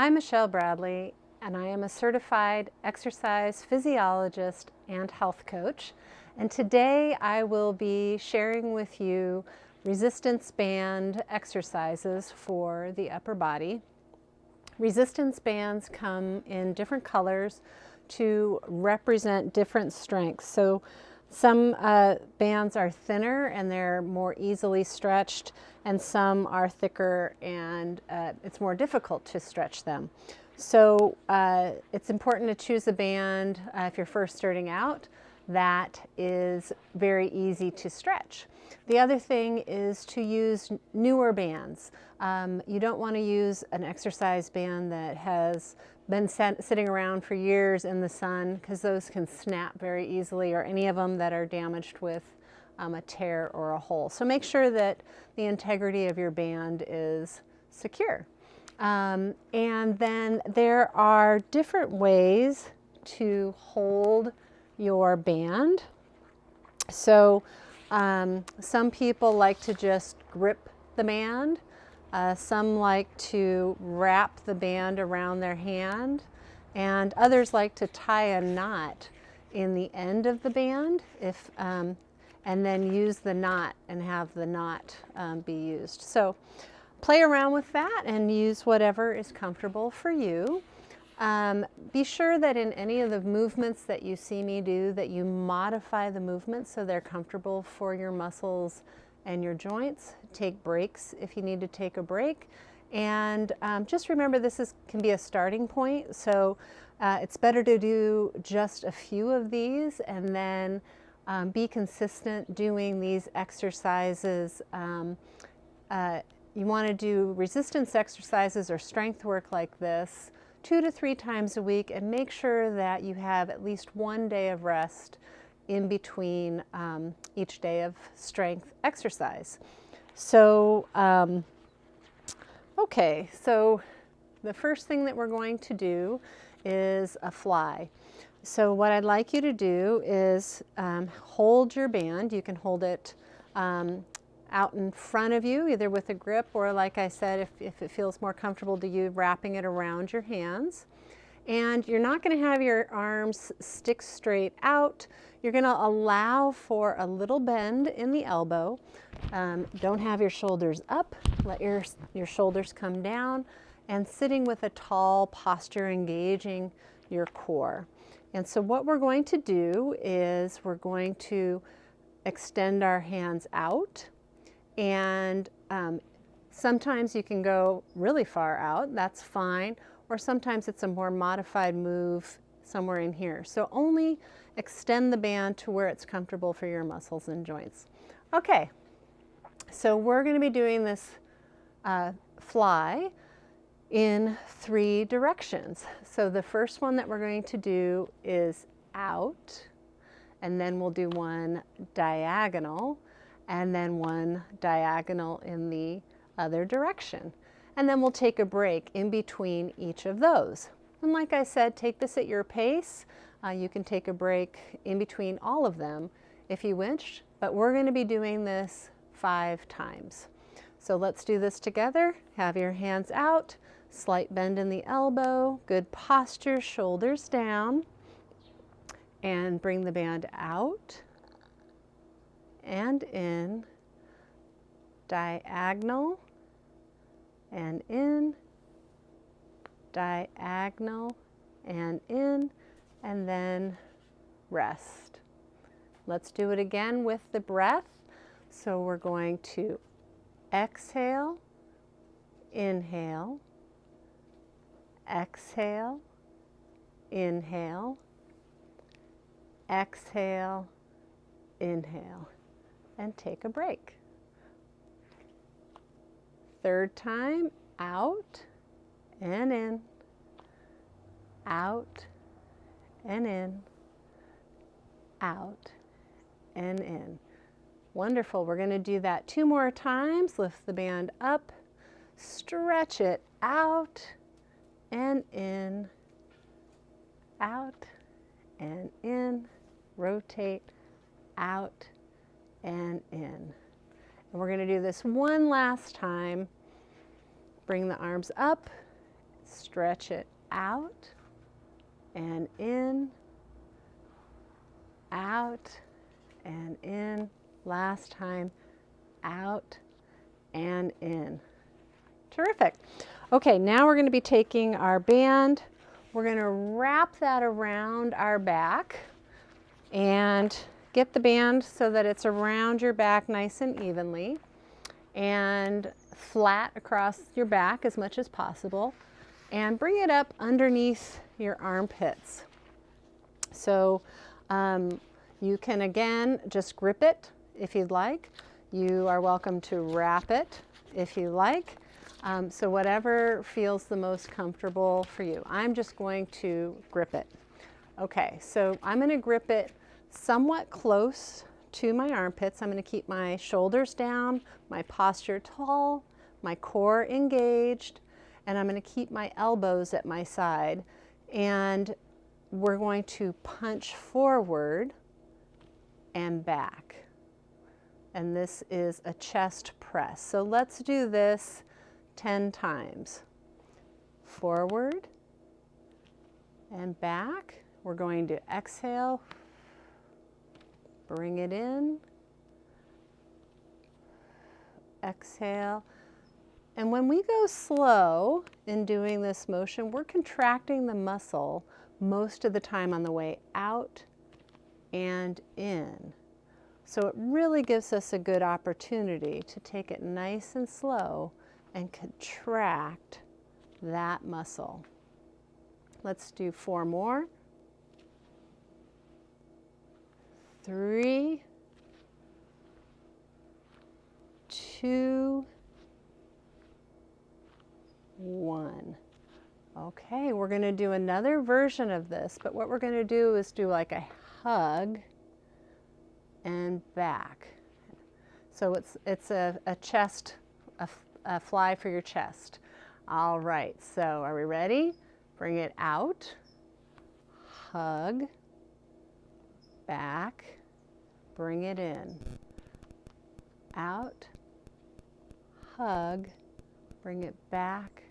I'm Michelle Bradley, and I am a certified exercise physiologist and health coach. And today I will be sharing with you resistance band exercises for the upper body. Resistance bands come in different colors to represent different strengths. So some bands are thinner and they're more easily stretched, and some are thicker and it's more difficult to stretch them. So it's important to choose a band if you're first starting out that is very easy to stretch. The other thing is to use newer bands. You don't want to use an exercise band that has been sitting around for years in the sun, because those can snap very easily, or any of them that are damaged with a tear or a hole. So make sure that the integrity of your band is secure. And then there are different ways to hold your band. So some people like to just grip the band. Some like to wrap the band around their hand, and others like to tie a knot in the end of the band and then use the knot and have the knot be used. So play around with that and use whatever is comfortable for you. Be sure that in any of the movements that you see me do, that you modify the movements so they're comfortable for your muscles and your joints. Take breaks if you need to take a break. And just remember, this can be a starting point. So it's better to do just a few of these and then be consistent doing these exercises. You want to do resistance exercises or strength work like this 2 to 3 times a week, and make sure that you have at least one day of rest in between each day of strength exercise. So, okay, so the first thing that we're going to do is a fly. So what I'd like you to do is hold your band. You can hold it out in front of you, either with a grip, or like I said, if it feels more comfortable to you, wrapping it around your hands. And you're not going to have your arms stick straight out. You're going to allow for a little bend in the elbow. Don't have your shoulders up. Let your shoulders come down, and sitting with a tall posture, engaging your core. And so what we're going to do is we're going to extend our hands out. And sometimes you can go really far out, that's fine, or sometimes it's a more modified move somewhere in here. So only extend the band to where it's comfortable for your muscles and joints. Okay, so we're going to be doing this fly in 3 directions. So the first one that we're going to do is out, and then we'll do one diagonal, and then one diagonal in the other direction. And then we'll take a break in between each of those. And like I said, take this at your pace. You can take a break in between all of them if you wish, but we're going to be doing this 5 times. So let's do this together. Have your hands out, slight bend in the elbow, good posture, shoulders down, and bring the band out and in, diagonal and in, diagonal and in, and then rest. Let's do it again with the breath. So we're going to exhale, inhale, exhale, inhale, exhale, inhale, and take a break. 3rd time, out and in, out and in, out and in. Wonderful. We're going to do that 2 more times. Lift the band up, stretch it out and in, out and in, rotate, out and in. And we're going to do this one last time. Bring the arms up, Stretch it out and in, out and in. Last time, out and in. Terrific. Okay, now we're going to be taking our band. We're going to wrap that around our back and get the band so that it's around your back nice and evenly and flat across your back as much as possible, and bring it up underneath your armpits. So you can again just grip it if you'd like. You are welcome to wrap it if you like. So whatever feels the most comfortable for you. I'm just going to grip it. Okay, so I'm going to grip it somewhat close to my armpits. I'm going to keep my shoulders down, my posture tall, my core engaged, and I'm going to keep my elbows at my side. And we're going to punch forward and back. And this is a chest press. So let's do this 10 times. Forward and back. We're going to exhale, bring it in, exhale. And when we go slow in doing this motion, we're contracting the muscle most of the time on the way out and in. So it really gives us a good opportunity to take it nice and slow and contract that muscle. Let's do 4 more. 3, 2, 1. Okay, we're going to do another version of this, but what we're going to do is do like a hug and back. So it's a chest, a fly for your chest. All right, so are we ready? Bring it out, hug, back, bring it in, out, hug, bring it back,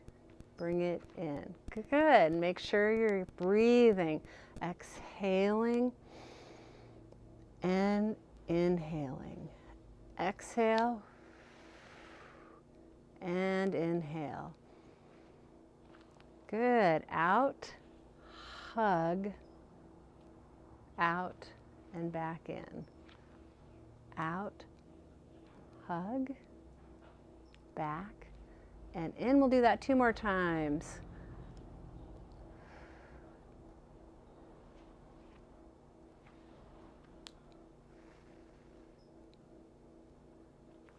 bring it in. Good. Make sure you're breathing, exhaling and inhaling. Exhale and inhale. Good. Out, hug, out and back in. Out, hug, back and in. We'll do that 2 more times.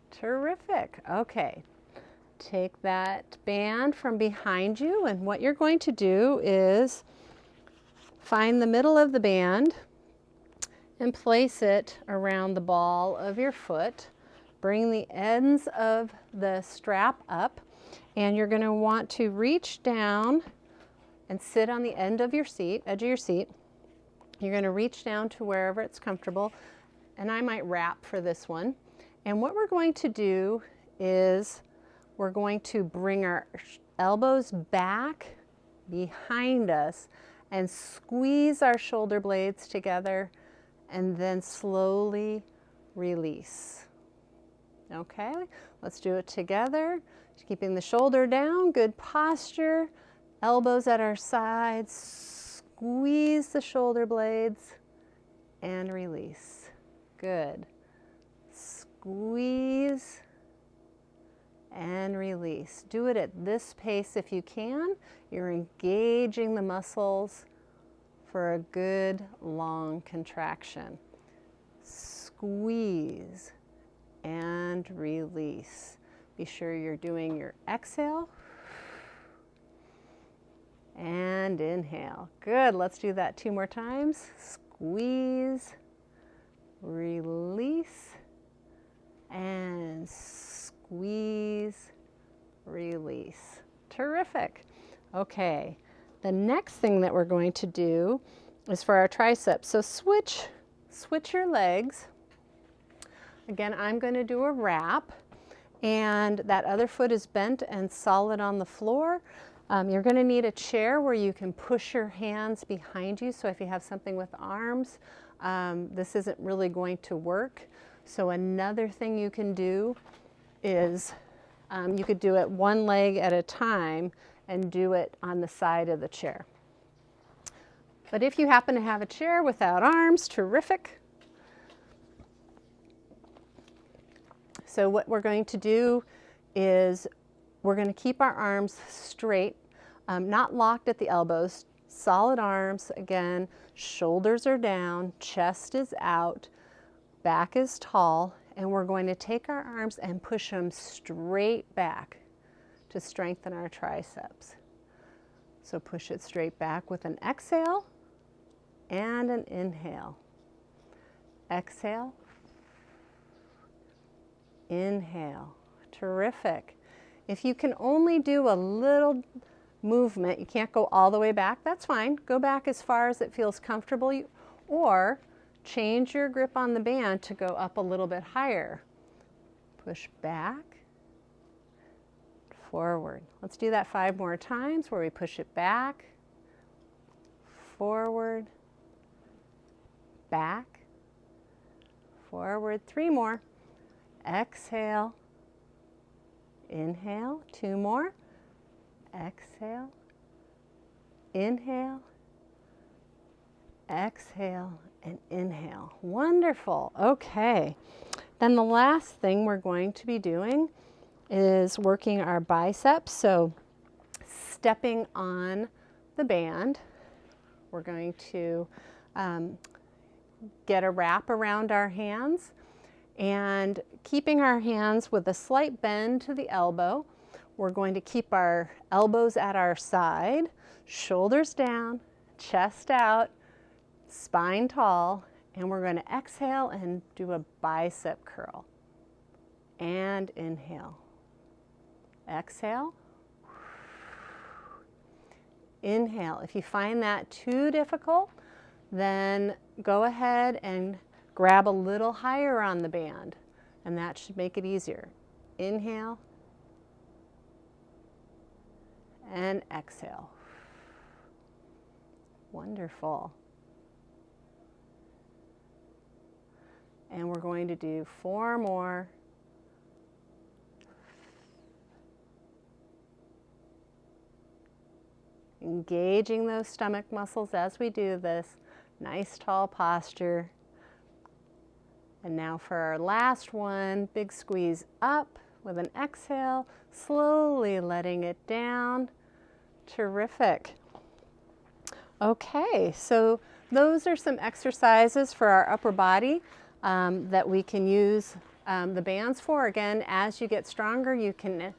Terrific. Okay. Take that band from behind you, and what you're going to do is find the middle of the band and place it around the ball of your foot. Bring the ends of the strap up, and you're going to want to reach down and sit on the end of your seat, edge of your seat. You're going to reach down to wherever it's comfortable, and I might wrap for this one. And what we're going to do is we're going to bring our elbows back behind us and squeeze our shoulder blades together and then slowly release. Okay, let's do it together. Keeping the shoulder down, good posture, elbows at our sides, squeeze the shoulder blades and release. Good. Squeeze and release. Do it at this pace if you can. You're engaging the muscles for a good long contraction. Squeeze and release. Be sure you're doing your exhale and inhale. Good. Let's do that 2 more times. Squeeze, release, and squeeze, release. Terrific. Okay, the next thing that we're going to do is for our triceps. So switch your legs. Again, I'm going to do a wrap, and that other foot is bent and solid on the floor. You're going to need a chair where you can push your hands behind you. So if you have something with arms, this isn't really going to work. So another thing you can do is you could do it one leg at a time and do it on the side of the chair. But if you happen to have a chair without arms, terrific. So what we're going to do is we're going to keep our arms straight, not locked at the elbows, solid arms. Again, shoulders are down, chest is out, back is tall, and we're going to take our arms and push them straight back to strengthen our triceps. So push it straight back with an exhale and an inhale. Exhale, inhale. Terrific. If you can only do a little movement, you can't go all the way back, that's fine. Go back as far as it feels comfortable, or change your grip on the band to go up a little bit higher. Push back, forward. Let's do that 5 more times where we push it back, forward, back, forward. 3 more. Exhale, inhale. 2 more. Exhale, inhale, exhale, and inhale. Wonderful. Okay. Then the last thing we're going to be doing is working our biceps. So stepping on the band, we're going to get a wrap around our hands and keeping our hands with a slight bend to the elbow. We're going to keep our elbows at our side, shoulders down, chest out, spine tall, and we're going to exhale and do a bicep curl. And inhale. Exhale. Inhale. If you find that too difficult, then go ahead and grab a little higher on the band, and that should make it easier. Inhale. And exhale. Wonderful. And we're going to do 4 more. Engaging those stomach muscles as we do this. Nice tall posture. And now for our last one, big squeeze up with an exhale, slowly letting it down. Terrific. Okay, so those are some exercises for our upper body that we can use the bands for. Again, as you get stronger, you can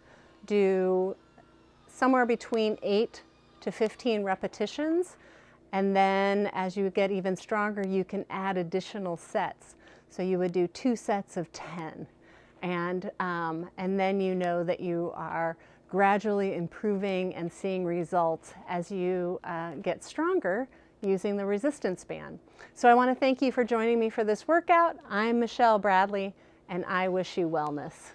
do somewhere between 8 to 15 repetitions. And then as you get even stronger, you can add additional sets. So you would do 2 sets of 10. And then you know that you are gradually improving and seeing results as you get stronger using the resistance band. So I want to thank you for joining me for this workout. I'm Michelle Bradley, and I wish you wellness.